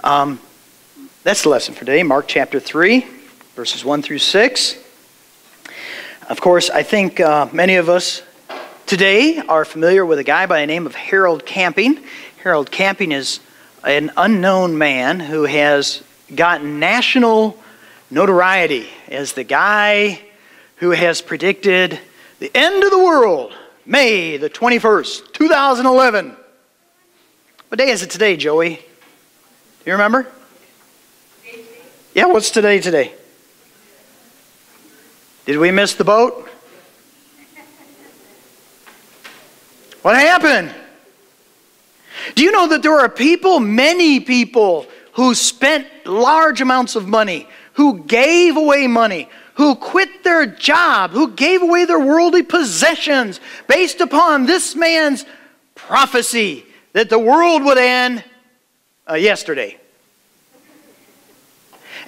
That's the lesson for today, Mark chapter 3, verses 1 through 6. Of course, I think many of us today are familiar with a guy by the name of Harold Camping. Harold Camping is an unknown man who has gotten national notoriety as the guy who has predicted the end of the world, May the 21st, 2011. What day is it today, Joey? Do you remember? Yeah, what's today? Did we miss the boat? What happened? Do you know that there are people, many people, who spent large amounts of money, who gave away money, who quit their job, who gave away their worldly possessions based upon this man's prophecy that the world would end yesterday?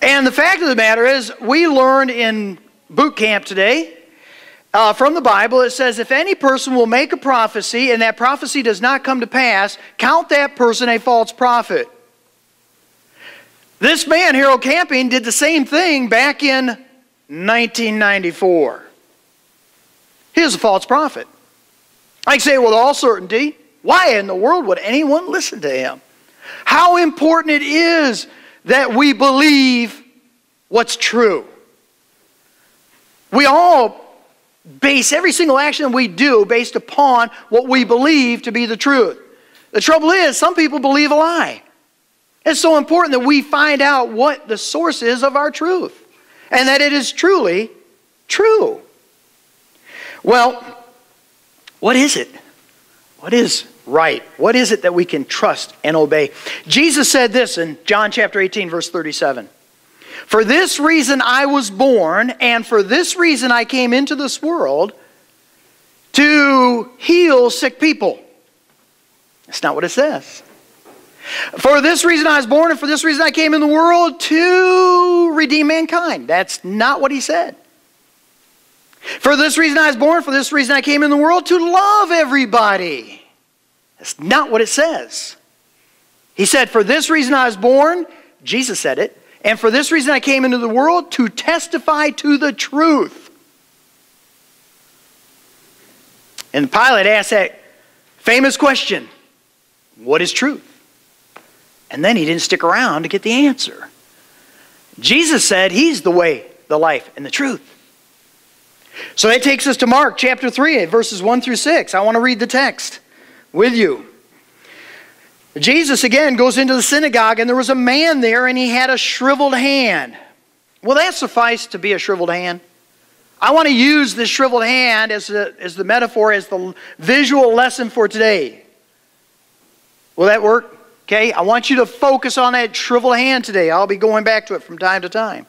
And the fact of the matter is, we learned in boot camp today, from the Bible, it says, if any person will make a prophecy and that prophecy does not come to pass, count that person a false prophet. This man, Harold Camping, did the same thing back in 1994. He was a false prophet. I can say with all certainty, why in the world would anyone listen to him? How important it is that we believe what's true. We all base every single action we do based upon what we believe to be the truth. The trouble is, some people believe a lie. It's so important that we find out what the source is of our truth, and that it is truly true. Well, what is it? What is right? What is it that we can trust and obey? Jesus said this in John chapter 18, verse 37. For this reason I was born, and for this reason I came into this world, to heal sick people. That's not what it says. For this reason I was born, and for this reason I came in the world, to redeem mankind. That's not what he said. For this reason I was born, for this reason I came in the world, to love everybody. That's not what it says. He said, for this reason I was born, Jesus said it, and for this reason I came into the world, to testify to the truth. And Pilate asked that famous question, what is truth? And then he didn't stick around to get the answer. Jesus said he's the way, the life, and the truth. So that takes us to Mark chapter 3, verses 1 through 6. I want to read the text with you. Jesus again goes into the synagogue, and there was a man there, and he had a shriveled hand. Will that suffice to be a shriveled hand? I want to use this shriveled hand as the metaphor, as the visual lesson for today. Will that work? Okay, I want you to focus on that shriveled hand today. I'll be going back to it from time to time.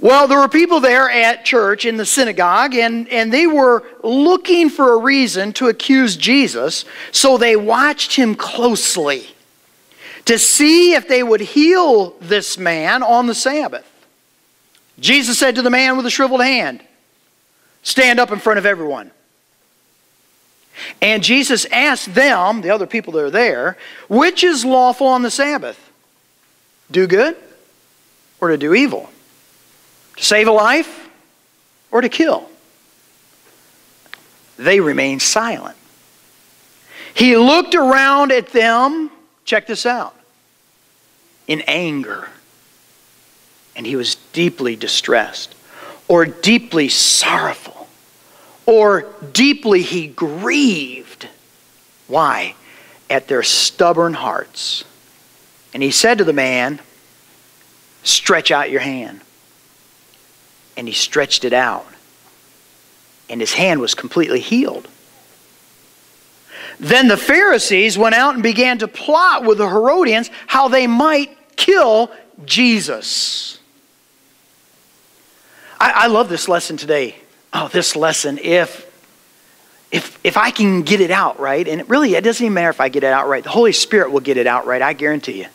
Well, there were people there at church in the synagogue, and they were looking for a reason to accuse Jesus, so they watched him closely to see if they would heal this man on the Sabbath. Jesus said to the man with the shriveled hand, stand up in front of everyone. And Jesus asked them, the other people that are there, which is lawful on the Sabbath? Do good or to do evil? To save a life or to kill? They remained silent. He looked around at them, check this out, in anger. And he was deeply distressed, or deeply sorrowful, or deeply he grieved. Why? At their stubborn hearts. And he said to the man, stretch out your hand. And he stretched it out. And his hand was completely healed. Then the Pharisees went out and began to plot with the Herodians how they might kill Jesus. I love this lesson today. Oh, this lesson, if I can get it out right, and it doesn't even matter if I get it out right. The Holy Spirit will get it out right, I guarantee you.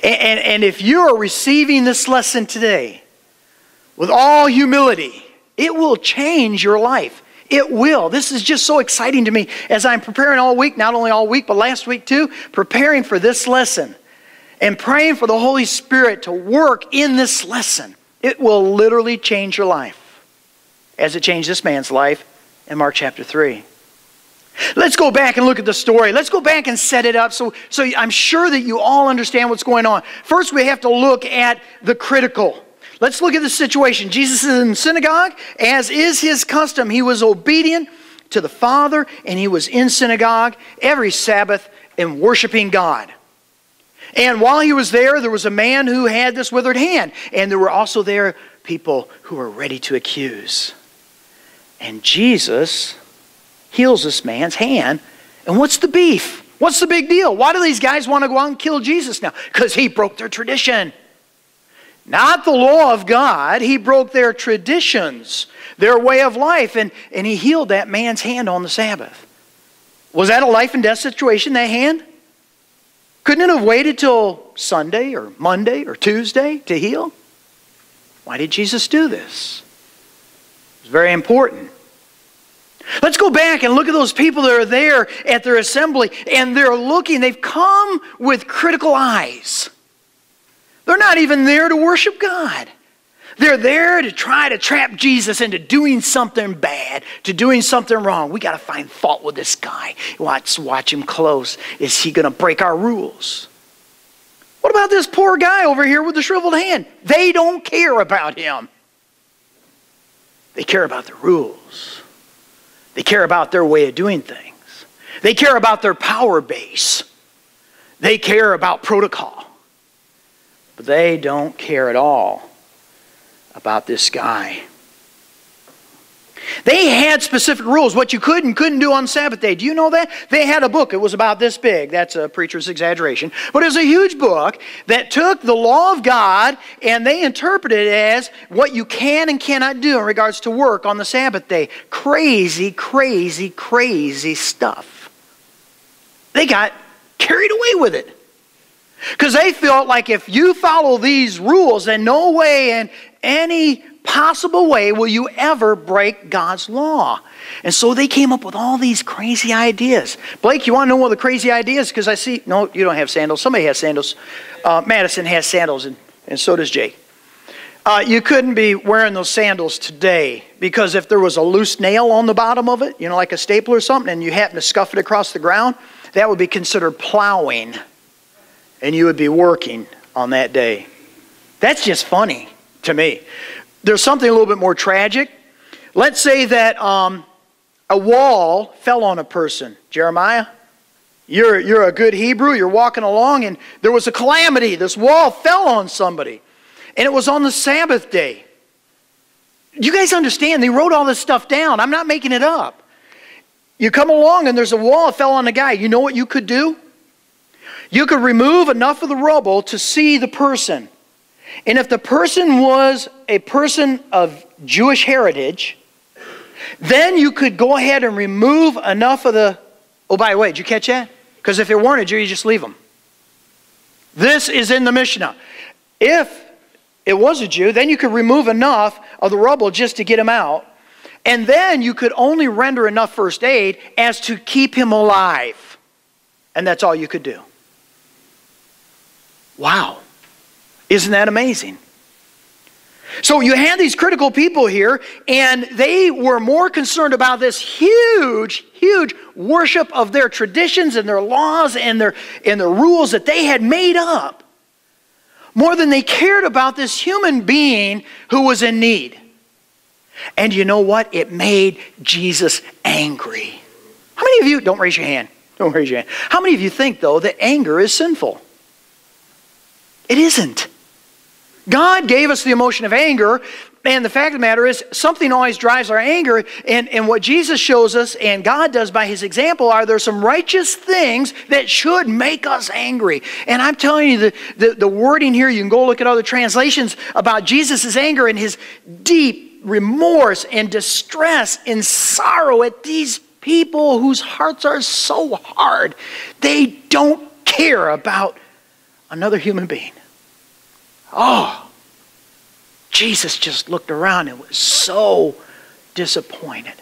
And if you are receiving this lesson today with all humility, it will change your life. It will. This is just so exciting to me as I'm preparing all week, not only all week, but last week too, preparing for this lesson. and praying for the Holy Spirit to work in this lesson, it will literally change your life, as it changed this man's life in Mark chapter 3. Let's go back and look at the story. Let's go back and set it up so I'm sure that you all understand what's going on. First, we have to look at the critical. Let's look at the situation. Jesus is in the synagogue. As is his custom, he was obedient to the Father, and he was in synagogue every Sabbath and worshiping God. And while he was there was a man who had this withered hand. And there were also there people who were ready to accuse. And Jesus heals this man's hand. And what's the beef? What's the big deal? Why do these guys want to go out and kill Jesus now? Because he broke their tradition. Not the law of God. He broke their traditions, their way of life. And he healed that man's hand on the Sabbath. Was that a life and death situation, that hand? Couldn't it have waited till Sunday or Monday or Tuesday to heal? Why did Jesus do this? It's very important. Let's go back and look at those people that are there at their assembly, and they're looking. They've come with critical eyes. They're not even there to worship God. They're there to try to trap Jesus into doing something bad, to doing something wrong. We got to find fault with this guy. Watch him close. Is he going to break our rules? What about this poor guy over here with the shriveled hand? They don't care about him. They care about the rules. They care about their way of doing things. They care about their power base. They care about protocol. But they don't care at all about this guy. They had specific rules, what you could and couldn't do on Sabbath day. Do you know that? They had a book. It was about this big. That's a preacher's exaggeration. But it was a huge book that took the law of God and they interpreted it as what you can and cannot do in regards to work on the Sabbath day. Crazy, crazy, crazy stuff. They got carried away with it. Because they felt like if you follow these rules, then no way in any possible way will you ever break God's law. And so they came up with all these crazy ideas. Blake, you want to know one of the crazy ideas? Because I see, no, you don't have sandals. Somebody has sandals. Madison has sandals, and so does Jake. You couldn't be wearing those sandals today because if there was a loose nail on the bottom of it, you know, like a staple or something, and you happen to scuff it across the ground, that would be considered plowing. And you would be working on that day. That's just funny to me. There's something a little bit more tragic. Let's say that a wall fell on a person. Jeremiah, you're a good Hebrew. You're walking along and there was a calamity. This wall fell on somebody. And it was on the Sabbath day. You guys understand? They wrote all this stuff down. I'm not making it up. You come along and there's a wall that fell on a guy. You know what you could do? You could remove enough of the rubble to see the person. And if the person was a person of Jewish heritage, then you could go ahead and remove enough of the... Oh, by the way, did you catch that? Because if they weren't a Jew, you just leave them. This is in the Mishnah. If it was a Jew, then you could remove enough of the rubble just to get him out. And then you could only render enough first aid as to keep him alive. And that's all you could do. Wow. Isn't that amazing? So you had these critical people here, and they were more concerned about this huge, huge worship of their traditions and their laws and their rules that they had made up, more than they cared about this human being who was in need. And you know what? It made Jesus angry. How many of you, don't raise your hand. Don't raise your hand. How many of you think, though, that anger is sinful? It isn't. God gave us the emotion of anger, and the fact of the matter is something always drives our anger, and what Jesus shows us and God does by his example are there some righteous things that should make us angry. And I'm telling you, the wording here, you can go look at other translations about Jesus' anger and his deep remorse and distress and sorrow at these people whose hearts are so hard. They don't care about another human being. Oh, Jesus just looked around and was so disappointed.